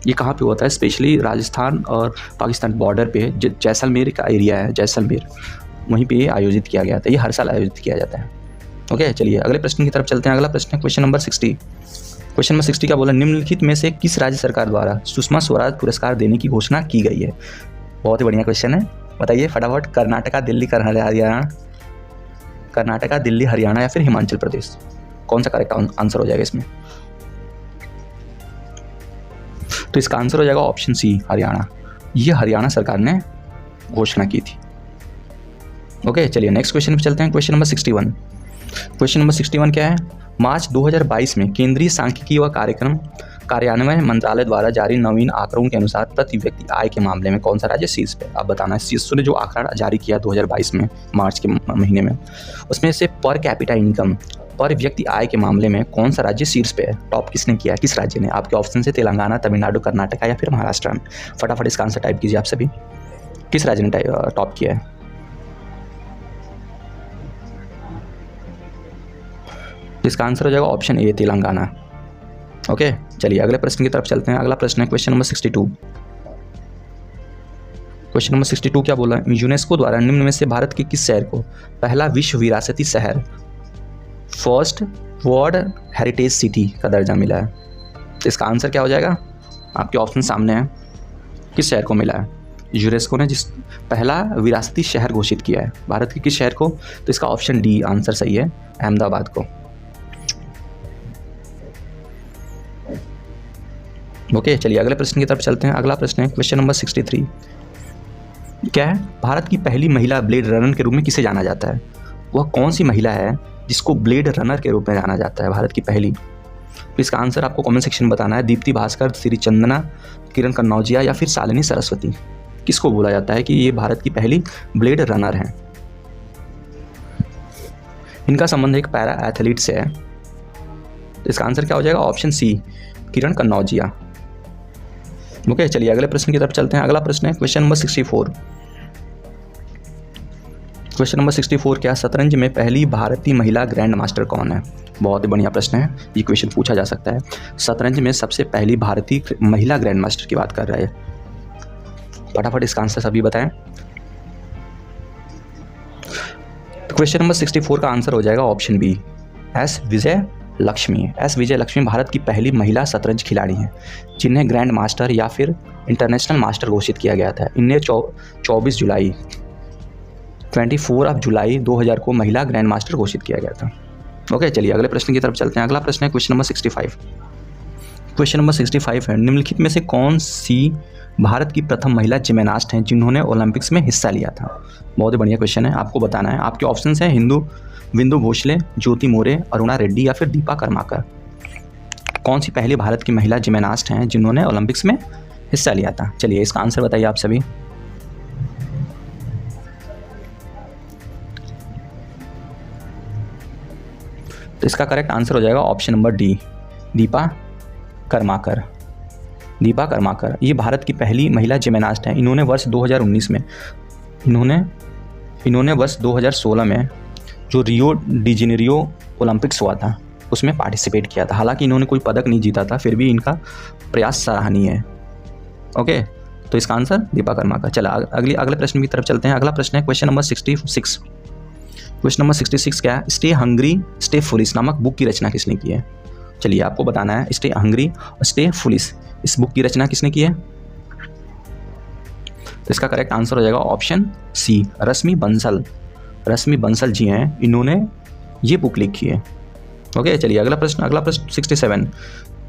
ये कहाँ पे होता है? स्पेशली राजस्थान और पाकिस्तान बॉर्डर पे जैसलमेर का एरिया है, जैसलमेर, वहीं पे ये आयोजित किया गया था। ये हर साल आयोजित किया जाता है। ओके, चलिए अगले प्रश्न की तरफ चलते हैं। अगला प्रश्न है क्वेश्चन नंबर 60। क्वेश्चन नंबर 60 क्या बोला? निम्नलिखित में से किस राज्य सरकार द्वारा सुषमा स्वराज पुरस्कार देने की घोषणा की गई है? बहुत ही बढ़िया क्वेश्चन है, बताइए फटाफट। कर्नाटका, दिल्ली, हरियाणा, कर्नाटका, दिल्ली, हरियाणा या फिर हिमाचल प्रदेश? कौन सा करेक्ट आंसर हो जाएगा इसमें? तो इसका आंसर हो जाएगा ऑप्शन सी, हरियाणा। ये हरियाणा सरकार ने घोषणा की थी। ओके, चलिए नेक्स्ट क्वेश्चन पे चलते हैं। Question number 61। क्वेश्चन नंबर 61 क्या है? मार्च 2022 में केंद्रीय सांख्यिकी व कार्यक्रम कार्यान्वयन मंत्रालय द्वारा जारी नवीन आंकड़ों के अनुसार प्रति व्यक्ति आय के मामले में कौन सा राज्य शीर्ष पे? अब बताना है। शीर्ष ने जो आंकड़ा जारी किया 2022 में मार्च के महीने में, उसमें से पर कैपिटा इनकम, पर व्यक्ति आय के मामले में कौन सा राज्य शीर्ष पे है? टॉप किसने किया? किस राज्य ने? आपके ऑप्शन से तेलंगाना, तमिलनाडु, कर्नाटका या फिर महाराष्ट्र। फटाफट इसका आंसर टाइप कीजिए आप सभी। किस राज्य ने टॉप किया है? इसका आंसर हो जाएगा ऑप्शन ए, तेलंगाना। ओके, चलिए अगले प्रश्न की तरफ चलते हैं। अगला प्रश्न है क्वेश्चन नंबर 62। क्वेश्चन नंबर 62 क्या बोला? यूनेस्को द्वारा निम्न में से भारत के किस शहर को पहला विश्व विरासती शहर, फर्स्ट वर्ल्ड हेरिटेज सिटी का दर्जा मिला है? इसका आंसर क्या हो जाएगा? आपके ऑप्शन सामने है। किस शहर को मिला है? यूनेस्को ने जिस पहला विरासती शहर घोषित किया है भारत के किस शहर को? तो इसका ऑप्शन डी आंसर सही है, अहमदाबाद को। ओके, चलिए अगले प्रश्न की तरफ चलते हैं। अगला प्रश्न है क्वेश्चन नंबर 63। क्या है? भारत की पहली महिला ब्लेड रनर के रूप में किसे जाना जाता है? वह कौन सी महिला है जिसको ब्लेड रनर के रूप में जाना जाता है? भारत की पहली। तो इसका आंसर आपको कमेंट सेक्शन में बताना है। दीप्ति भास्कर, श्री चंदना, किरण कन्नौजिया या फिर शालिनी सरस्वती? किसको बोला जाता है कि ये भारत की पहली ब्लेड रनर है? इनका संबंध एक पैरा एथलीट से है। इसका आंसर क्या हो जाएगा? ऑप्शन सी, किरण कन्नौजिया। ओके, चलिए अगले प्रश्न की तरफ चलते हैं। अगला प्रश्न है क्वेश्चन नंबर 64। क्वेश्चन नंबर 64 क्या? शतरंज में पहली भारतीय महिला ग्रैंड मास्टर कौन है? बहुत ही बढ़िया प्रश्न है, ये क्वेश्चन पूछा जा सकता है। शतरंज में सबसे पहली भारतीय महिला ग्रैंड मास्टर की बात कर रहा है। फटाफट इसका आंसर सभी बताएं। क्वेश्चन नंबर 64 का आंसर हो जाएगा ऑप्शन बी, एस विजय लक्ष्मी। एस विजय लक्ष्मी भारत की पहली महिला शतरंज खिलाड़ी हैं जिन्हें ग्रैंड मास्टर या फिर इंटरनेशनल मास्टर घोषित किया गया था। इन्हें 24 जुलाई 2000 को महिला ग्रैंड मास्टर घोषित किया गया था। ओके, चलिए अगले प्रश्न की तरफ चलते हैं। अगला प्रश्न है क्वेश्चन नंबर 65। क्वेश्चन नंबर 65 है, निम्नलिखित में से कौन सी भारत की प्रथम महिला जिम्नास्ट हैं जिन्होंने ओलंपिक्स में हिस्सा लिया था? बहुत ही बढ़िया क्वेश्चन है, आपको बताना है। आपके ऑप्शंस हैं बिंदु भोसले, ज्योति मोरे, अरुणा रेड्डी या फिर दीपा कर्माकर। कौन सी पहली भारत की महिला जिम्नास्ट हैं जिन्होंने ओलंपिक्स में हिस्सा लिया था? चलिए इसका आंसर बताइए आप सभी। तो इसका करेक्ट आंसर हो जाएगा option number D, Deepa Karmakar. Deepa Karmakar ये भारत की पहली महिला जिम्नास्ट हैं। इन्होंने वर्ष 2019 में इन्होंने वर्ष 2016 में जो रियो डी जेनेरियो ओलंपिक्स हुआ था उसमें पार्टिसिपेट किया था। हालांकि इन्होंने कोई पदक नहीं जीता था, फिर भी इनका प्रयास सराहनीय है। ओके, तो इसका आंसर दीपा कर्माकर। चला अगले प्रश्न की तरफ चलते हैं। अगला प्रश्न है क्वेश्चन नंबर 66। क्वेश्चन नंबर 66 क्या है? स्टे हंग्री स्टे फुलिश नामक बुक की रचना किसने की है? चलिए आपको बताना है। स्टे हंग्री और स्टे फुलिश इस बुक की रचना किसने की है? तो इसका करेक्ट आंसर हो जाएगा ऑप्शन सी, रश्मि बंसल। रश्मि बंसल जी हैं, इन्होंने ये बुक लिखी है। ओके, चलिए अगला प्रश्न 67।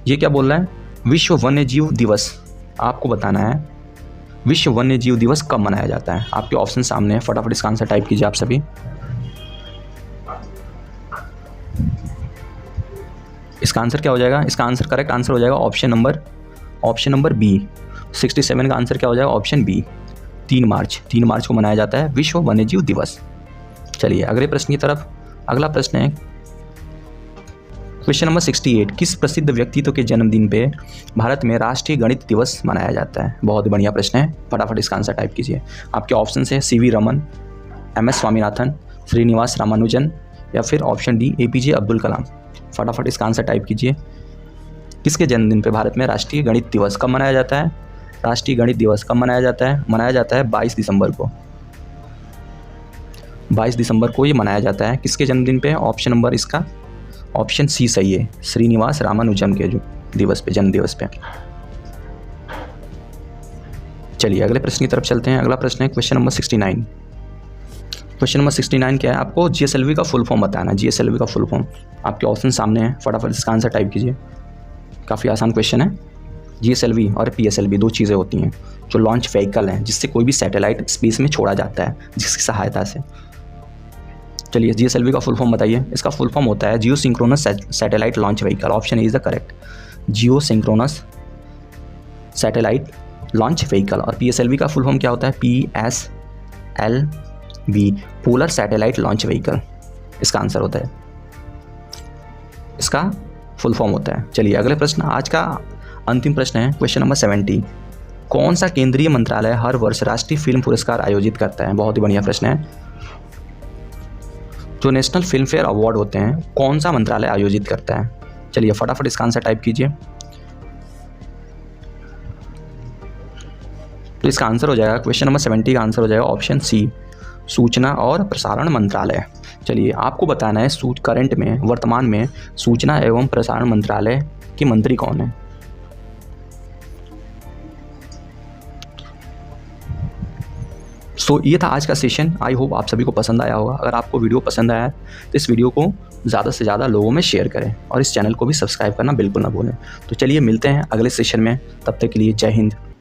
ये क्या बोल रहा है? विश्व वन्य जीव दिवस। आपको बताना है विश्व वन्य जीव दिवस कब मनाया जाता है? आपके ऑप्शन सामने है, फटाफट इसका आंसर टाइप कीजिए आप सभी। इसका आंसर क्या हो जाएगा? इसका आंसर करेक्ट आंसर हो जाएगा ऑप्शन नंबर बी। 67 का आंसर क्या हो जाएगा? ऑप्शन बी, 3 मार्च को मनाया जाता है विश्व वन्यजीव दिवस। चलिए अगले प्रश्न की तरफ। अगला प्रश्न है क्वेश्चन नंबर 68। किस प्रसिद्ध व्यक्तित्व के जन्मदिन पे भारत में राष्ट्रीय गणित दिवस मनाया जाता है? बहुत बढ़िया प्रश्न है, फटाफट इसका आंसर टाइप कीजिए। आपके ऑप्शन है सीवी रमन, MS स्वामीनाथन, श्रीनिवास रामानुजन या फिर option D APJ Abdul Kalam. फटाफट इसका आंसर टाइप कीजिए। किसके जन्मदिन पे भारत में राष्ट्रीय गणित दिवस कब मनाया जाता है? राष्ट्रीय गणित दिवस कब मनाया जाता है? मनाया जाता है 22 दिसंबर को। 22 दिसंबर को ये मनाया जाता है। किसके जन्मदिन पे? ऑप्शन नंबर इसका ऑप्शन सी सही है, श्रीनिवास रामानुजम के जो दिवस पे, जन्म दिवस पे। चलिए अगले प्रश्न की तरफ चलते हैं। अगला प्रश्न है क्वेश्चन नंबर 69। क्वेश्चन नंबर 69 क्या है? आपको जीएसएलवी का फुल फॉर्म बताना। जीएसएलवी का फुल फॉर्म आपके ऑप्शन सामने है, फटाफट इसका आंसर टाइप कीजिए। काफ़ी आसान क्वेश्चन है। जीएसएलवी और पीएसएलवी दो चीज़ें होती हैं जो लॉन्च व्हीकल हैं, जिससे कोई भी सैटेलाइट स्पेस में छोड़ा जाता है जिसकी सहायता से। चलिए जीएसएलवी का फुल फॉर्म बताइए। इसका फुल फॉर्म होता है geo synchronous satellite launch vehicle. Option A is the correct, geo synchronous satellite launch vehicle. और पीएसएलवी का फुल फॉर्म क्या होता है? PSLV, polar satellite launch vehicle इसका आंसर होता है, इसका फुल फॉर्म होता है। चलिए अगले प्रश्न, आज का अंतिम प्रश्न है क्वेश्चन नंबर 70। कौन सा केंद्रीय मंत्रालय हर वर्ष राष्ट्रीय फिल्म पुरस्कार आयोजित करता है? बहुत ही बढ़िया प्रश्न है। जो नेशनल फिल्म फेयर अवार्ड होते हैं, कौन सा मंत्रालय आयोजित करता है? चलिए फटाफट इसका आंसर टाइप कीजिए। तो इसका आंसर हो जाएगा, क्वेश्चन नंबर 70 का आंसर हो जाएगा ऑप्शन सी, सूचना और प्रसारण मंत्रालय। चलिए आपको बताना है करंट में, वर्तमान में सूचना एवं प्रसारण मंत्रालय के मंत्री कौन है? ये था आज का सेशन। आई होप आप सभी को पसंद आया होगा। अगर आपको वीडियो पसंद आया तो इस वीडियो को ज़्यादा से ज़्यादा लोगों में शेयर करें और इस चैनल को भी सब्सक्राइब करना बिल्कुल ना भूलें। तो चलिए मिलते हैं अगले सेशन में, तब तक के लिए जय हिंद।